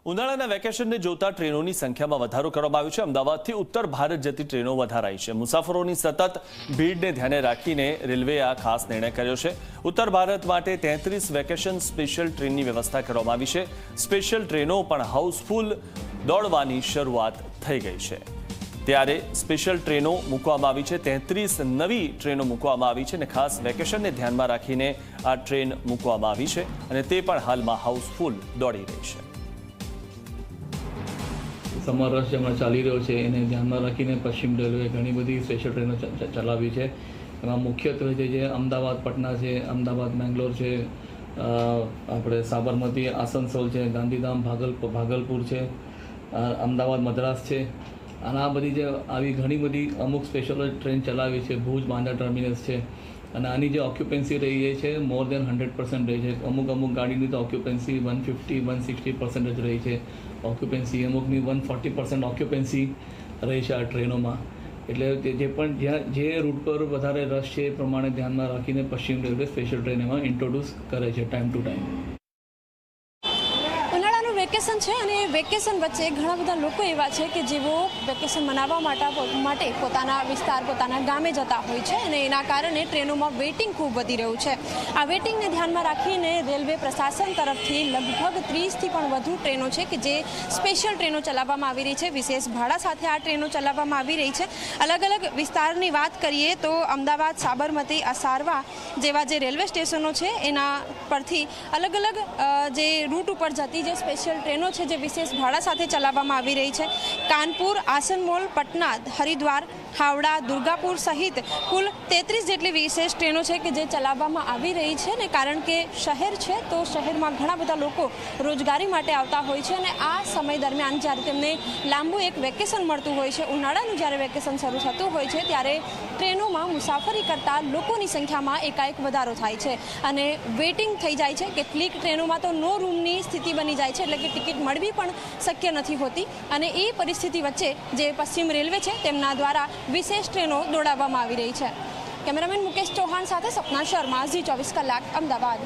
ઉનાળાના વેકેશનને જોતા ટ્રેનોની સંખ્યામાં વધારો કરવામાં આવ્યો છે। અમદાવાદથી ઉત્તર ભારત જતી ટ્રેનો વધારાઈ છે। મુસાફરોની સતત ભીડને ધ્યાને રાખીને રેલવેએ આ ખાસ નિર્ણય કર્યો છે। ઉત્તર ભારત માટે 33 વેકેશન સ્પેશિયલ ટ્રેનની વ્યવસ્થા કરવામાં આવી છે। સ્પેશિયલ ટ્રેનો પણ હાઉસફુલ દોડવાની શરૂઆત થઈ ગઈ છે। ત્યારે સ્પેશિયલ ટ્રેનો મૂકવામાં આવી છે। 33 નવી ટ્રેનો મૂકવામાં આવી છે અને ખાસ વેકેશનને ધ્યાનમાં રાખીને આ ટ્રેન મૂકવામાં આવી છે અને તે પણ હાલમાં હાઉસફુલ દોડી રહી છે। સમર રશ જેમાં ચાલી રહ્યો છે એને ધ્યાનમાં રાખીને પશ્ચિમ રેલવે ઘણી બધી સ્પેશિયલ ટ્રેનો ચલાવી છે। એમાં મુખ્યત્વે જે અમદાવાદ પટના છે, અમદાવાદ બેંગ્લોર છે, આપણે સાબરમતી આસનસોલ છે, ગાંધીધામ ભાગલપુર છે, અમદાવાદ મદ્રાસ છે અને આ બધી જે આવી ઘણી બધી અમુક સ્પેશિયલ ટ્રેન ચલાવી છે। ભુજ બાંદ્રા ટર્મિનસ છે અને આની જે ઓક્યુપન્સી રહી છે મોર દેન 100% રહી છે। અમુક ગાડીની તો ઓક્યુપન્સી 150-160% જ રહી છે ઓક્યુપન્સી, અમુકની 140% ઓક્યુપન્સી રહી છે આ ટ્રેનોમાં। એટલે જે પણ જે રૂટ પર વધારે રશ છે એ પ્રમાણે ધ્યાનમાં રાખીને પશ્ચિમ રેલવે સ્પેશિયલ ટ્રેન એમાં ઇન્ટ્રોડ્યુસ કરે છે ટાઈમ ટુ ટાઈમ। વેકેશન છે અને વેકેશન વચ્ચે ઘણા બધા લોકો એવા છે કે જેઓ વેકેશન મનાવવા માટે પોતાના વિસ્તાર પોતાના ગામે જતા હોય છે અને એના કારણે ટ્રેનોમાં વેઇટિંગ ખૂબ વધી રહ્યું છે। આ વેઇટિંગને ધ્યાનમાં રાખીને રેલવે પ્રશાસન તરફથી લગભગ 30થી પણ વધુ ટ્રેનો છે કે જે સ્પેશિયલ ટ્રેનો ચલાવવામાં આવી રહી છે। વિશેષ ભાડા સાથે આ ટ્રેનો ચલાવવામાં આવી રહી છે। અલગ અલગ વિસ્તારની વાત કરીએ તો અમદાવાદ, સાબરમતી, અસારવા જેવા જે રેલવે સ્ટેશનો છે એના પરથી અલગ અલગ જે રૂટ ઉપર જતી જે સ્પેશિયલ ટ્રેનો છે જે વિશેષ ભાડા સાથે ચલાવવામાં આવી રહી છે। કાનપુર, આસનસોલ, પટના, હરિદ્વાર, હાવડા, દુર્ગાપુર સહિત કુલ 33 જેટલી વિશેષ ટ્રેનો છે કે જે ચલાવવામાં આવી રહી છે ને કારણ કે શહેર છે તો શહેરમાં ઘણા બધા લોકો રોજગારી માટે આવતા હોય છે અને આ સમય દરમિયાન જ્યારે તેમને લાંબુ એક વેકેશન મળતું હોય છે, ઉનાળાનું જ્યારે વેકેશન શરૂ થતું હોય છે ત્યારે ટ્રેનોમાં મુસાફરી કરતા લોકોની સંખ્યામાં એકાએક વધારો થાય છે અને વેઇટિંગ થઈ જાય છે। કેટલીક ટ્રેનોમાં તો નો રૂમની સ્થિતિ બની જાય છે એટલે કે ટિકિટ મળવી પણ શક્ય નથી હોતી અને એ પરિસ્થિતિ વચ્ચે જે પશ્ચિમ રેલવે છે તેમના દ્વારા વિશેષ ટ્રેનો દોડાવવામાં આવી રહી છે। કેમેરામેન મુકેશ ચૌહાણ સાથે સપના શર્મા, ઝી 24 કલાક, અમદાવાદ।